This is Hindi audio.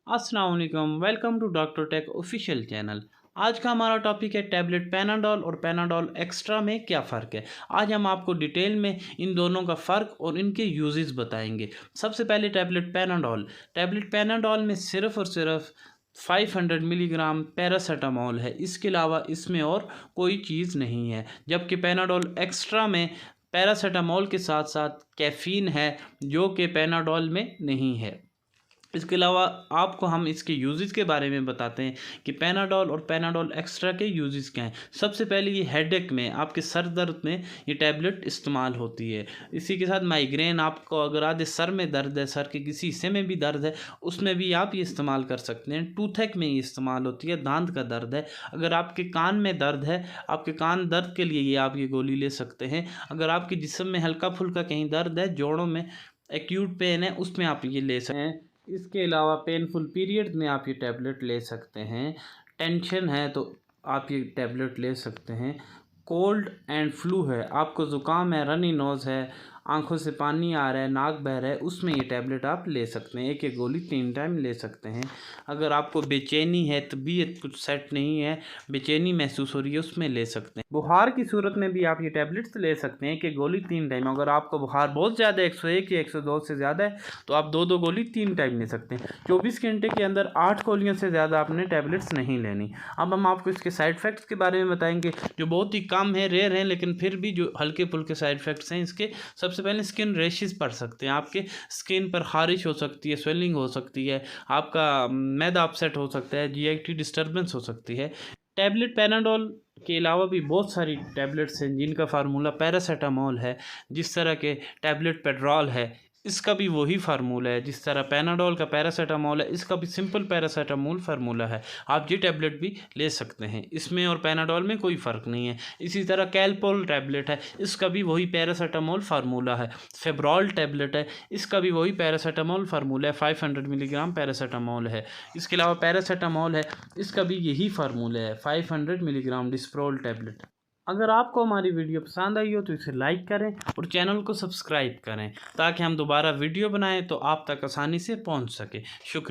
अस्सलाम वालेकुम, welcome to doctor tech official channel. आज का हमारा टॉपिक है टैबलेट पैनाडोल और पैनाडोल एक्स्ट्रा में क्या फ़र्क है। आज हम आपको डिटेल में इन दोनों का फ़र्क और इनके यूजेस बताएंगे। सबसे पहले टैबलेट पैनाडोल में सिर्फ़ और सिर्फ 500 मिलीग्राम पैरासीटामोल है, इसके अलावा इसमें और कोई चीज़ नहीं है। जबकि पैनाडोल एक्स्ट्रा में पैरासीटामोल के साथ साथ कैफ़ीन है, जो कि पैनाडोल में नहीं है। इसके अलावा आपको हम इसके यूजेस के बारे में बताते हैं कि पैनाडोल और पैनाडोल एक्स्ट्रा के यूजेस क्या हैं। सबसे पहले ये हेडेक में, आपके सर दर्द में ये टैबलेट इस्तेमाल होती है। इसी के साथ माइग्रेन, आपको अगर आधे सर में दर्द है, सर के किसी हिस्से में भी दर्द है, उसमें भी आप ये इस्तेमाल कर सकते हैं। टूथेक में ये इस्तेमाल होती है, दांत का दर्द है, अगर आपके कान में दर्द है, आपके कान दर्द के लिए ये आप ये गोली ले सकते हैं। अगर आपके जिस्म में हल्का फुल्का कहीं दर्द है, जोड़ों में एक्यूट पेन है, उसमें आप ये ले सकते हैं। इसके अलावा पेनफुल पीरियड में आप ये टैबलेट ले सकते हैं। टेंशन है तो आप ये टैबलेट ले सकते हैं। कोल्ड एंड फ्लू है, आपको ज़ुकाम है, रनी नोज़ है, आंखों से पानी आ रहा है, नाक बह रहा है, उसमें ये टैबलेट आप ले सकते हैं। एक एक गोली 3 टाइम ले सकते हैं। अगर आपको बेचैनी है, तबीयत कुछ सेट नहीं है, बेचैनी महसूस हो रही है, उसमें ले सकते हैं। बुखार की सूरत में भी आप ये टैबलेट्स ले सकते हैं, एक एक गोली 3 टाइम। अगर आपको बुखार बहुत ज़्यादा 101 या 102 से ज़्यादा है तो आप 2-2 गोली 3 टाइम ले सकते हैं। 24 घंटे के अंदर 8 गोलियों से ज़्यादा आपने टैबलेट्स नहीं लेनी। अब हम आपको इसके साइड इफ़ेक्ट्स के बारे में बताएंगे, जो बहुत ही कम है, रेयर हैं, लेकिन फिर भी जो हल्के फुल्के साइड इफ़ेक्ट्स हैं इसके। सबसे पहले स्किन रैशेस पड़ सकते हैं, आपके स्किन पर खारिश हो सकती है, स्वेलिंग हो सकती है, आपका मैदा अपसेट हो सकता है, जीआईटी डिस्टर्बेंस हो सकती है। टैबलेट पैनाडोल के अलावा भी बहुत सारी टैबलेट्स हैं जिनका फार्मूला पैरासीटामोल है। जिस तरह के टैबलेट पेड्रॉल है, इसका भी वही फार्मूला है। जिस तरह पैनाडोल का पैरासीटामोल है, इसका भी सिंपल पैरासीटामोल फार्मूला है। आप ये टैबलेट भी ले सकते हैं, इसमें और पैनाडोल में कोई फ़र्क नहीं है। इसी तरह कैलपोल टैबलेट है, इसका भी वही पैरासीटामोल फार्मूला है। फेब्रॉल टैबलेट है, इसका भी वही पैरासीटामोल फार्मूला है, 500 मिलीग्राम पैरासीटामोल है। इसके अलावा पैरासीटामोल है, इसका भी यही फार्मूला है, 500 मिलीग्राम डिस्प्रोल टैबलेट। अगर आपको हमारी वीडियो पसंद आई हो तो इसे लाइक करें और चैनल को सब्सक्राइब करें, ताकि हम दोबारा वीडियो बनाएं तो आप तक आसानी से पहुंच सके। शुक्रिया।